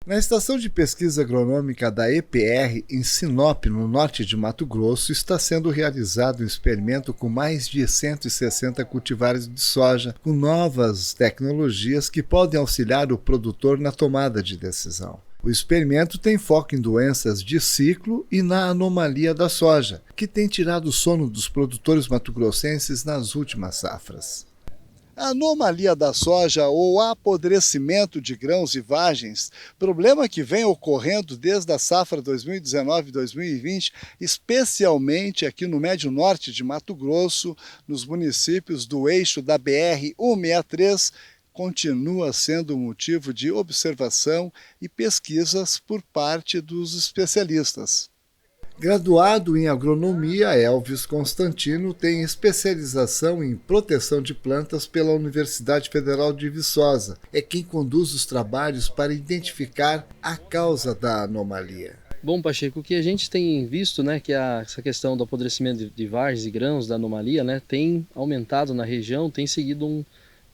Na Estação de Pesquisa Agronômica da EPR, em Sinop, no norte de Mato Grosso, está sendo realizado um experimento com mais de 160 cultivares de soja, com novas tecnologias que podem auxiliar o produtor na tomada de decisão. O experimento tem foco em doenças de ciclo e na anomalia da soja, que tem tirado o sono dos produtores mato-grossenses nas últimas safras. A anomalia da soja ou apodrecimento de grãos e vagens, problema que vem ocorrendo desde a safra 2019-2020, especialmente aqui no médio norte de Mato Grosso, nos municípios do eixo da BR-163, continua sendo motivo de observação e pesquisas por parte dos especialistas. Graduado em agronomia, Elvis Constantino tem especialização em proteção de plantas pela Universidade Federal de Viçosa. É quem conduz os trabalhos para identificar a causa da anomalia. Bom, Pacheco, o que a gente tem visto, né, que essa questão do apodrecimento de vagens e grãos da anomalia, né, tem aumentado na região, tem seguido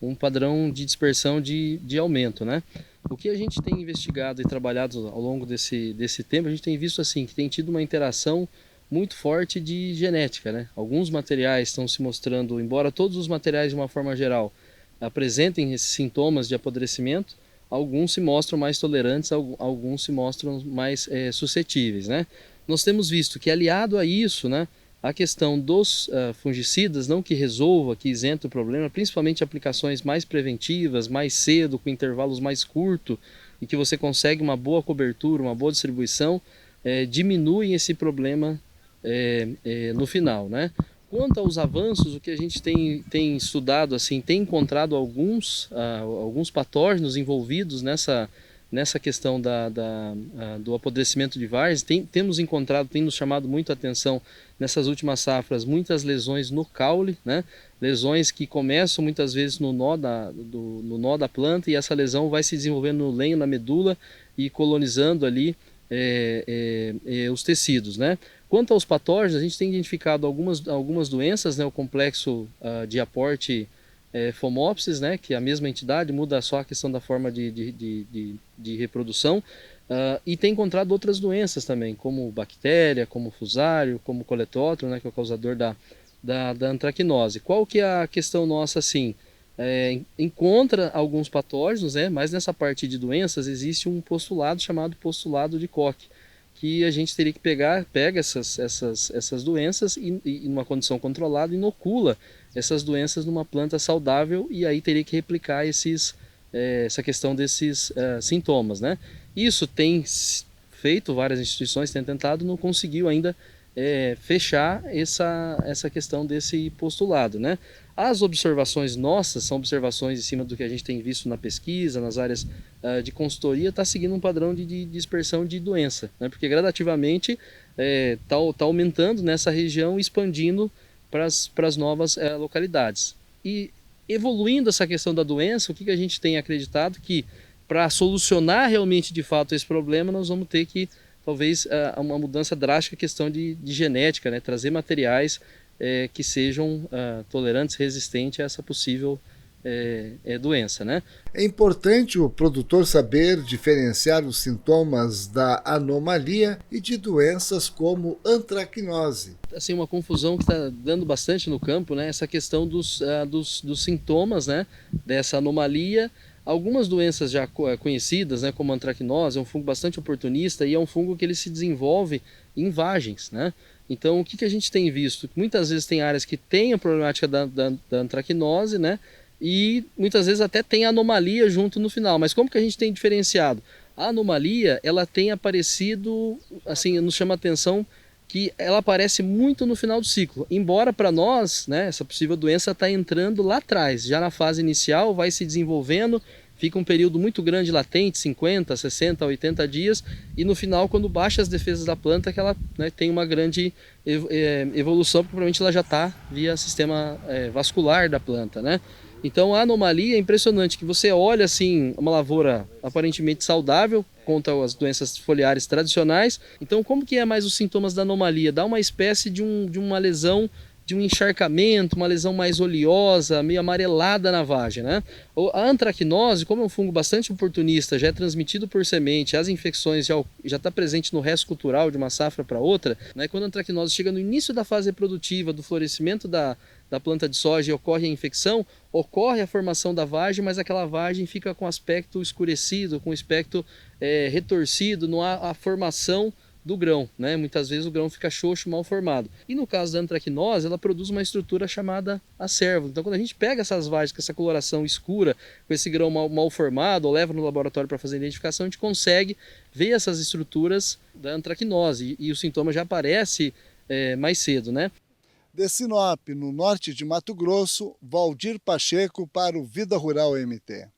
um padrão de dispersão de aumento, né? O que a gente tem investigado e trabalhado ao longo desse tempo, a gente tem visto assim que tem tido uma interação muito forte de genética, né? Alguns materiais estão se mostrando, embora todos os materiais de uma forma geral apresentem esses sintomas de apodrecimento, alguns se mostram mais tolerantes, alguns se mostram mais suscetíveis, né? Nós temos visto que aliado a isso, né, a questão dos fungicidas, não que resolva, que isenta o problema, principalmente aplicações mais preventivas, mais cedo, com intervalos mais curtos, e que você consegue uma boa cobertura, uma boa distribuição, diminuem esse problema no final, né? Quanto aos avanços, o que a gente tem estudado, assim, tem encontrado alguns patógenos envolvidos nessa questão do apodrecimento de vagens. Temos encontrado, tem nos chamado muito a atenção nessas últimas safras, muitas lesões no caule, né? Lesões que começam muitas vezes no nó da planta, e essa lesão vai se desenvolvendo no lenho, na medula, e colonizando ali os tecidos, né? Quanto aos patógenos, a gente tem identificado algumas doenças, né? O complexo de aporte Phomopsis, né, que é a mesma entidade, muda só a questão da forma de reprodução, e tem encontrado outras doenças também, como bactéria, como fusário, como coletótrone, né, que é o causador da antracnose. Qual que é a questão nossa, assim? Encontra alguns patógenos, né, mas nessa parte de doenças existe um postulado chamado postulado de Koch, que a gente teria que pega essas doenças e numa condição controlada, inocula essas doenças numa planta saudável, e aí teria que replicar essa questão desses sintomas, né? Isso tem feito, várias instituições têm tentado, não conseguiu ainda fechar essa questão desse postulado, né? As observações nossas são observações em cima do que a gente tem visto na pesquisa, nas áreas de consultoria, está seguindo um padrão de dispersão de doença, né? Porque gradativamente tá aumentando nessa região, expandindo para as novas localidades. E evoluindo essa questão da doença, o que a gente tem acreditado que para solucionar realmente de fato esse problema, nós vamos ter que talvez uma mudança drástica, questão de genética, né? Trazer materiais que sejam tolerantes, resistentes a essa possível doença, né? É importante o produtor saber diferenciar os sintomas da anomalia e de doenças como antracnose. Assim, uma confusão que está dando bastante no campo, né? Essa questão dos sintomas, né, dessa anomalia. Algumas doenças já conhecidas, né, como a antracnose, é um fungo bastante oportunista, e é um fungo que ele se desenvolve em vagens, né? Então, o que a gente tem visto? Muitas vezes tem áreas que têm a problemática da antracnose, né? E muitas vezes até tem anomalia junto no final. Mas como que a gente tem diferenciado? A anomalia, ela tem aparecido, assim, nos chama a atenção que ela aparece muito no final do ciclo. Embora para nós, né, essa possível doença está entrando lá atrás, já na fase inicial, vai se desenvolvendo, fica um período muito grande latente, 50, 60, 80 dias, e no final, quando baixa as defesas da planta, que ela, né, tem uma grande evolução, porque provavelmente ela já está via sistema vascular da planta, né? Então a anomalia é impressionante, que você olha assim uma lavoura aparentemente saudável contra as doenças foliares tradicionais. Então como que é mais os sintomas da anomalia? Dá uma espécie de uma lesão de um encharcamento, uma lesão mais oleosa, meio amarelada na vagem, né? A antracnose, como é um fungo bastante oportunista, já é transmitido por semente, as infecções já está presente no resto cultural de uma safra para outra, né? Quando a antracnose chega no início da fase reprodutiva, do florescimento da planta de soja e ocorre a infecção, ocorre a formação da vagem, mas aquela vagem fica com aspecto escurecido, com aspecto retorcido, não há a formação do grão, né? Muitas vezes o grão fica xoxo, mal formado. E no caso da antracnose, ela produz uma estrutura chamada acervo. Então, quando a gente pega essas vagens com essa coloração escura, com esse grão mal formado, ou leva no laboratório para fazer a identificação, a gente consegue ver essas estruturas da antracnose e o sintoma já aparece mais cedo, né? De Sinop, no norte de Mato Grosso, Valdir Pacheco para o Vida Rural MT.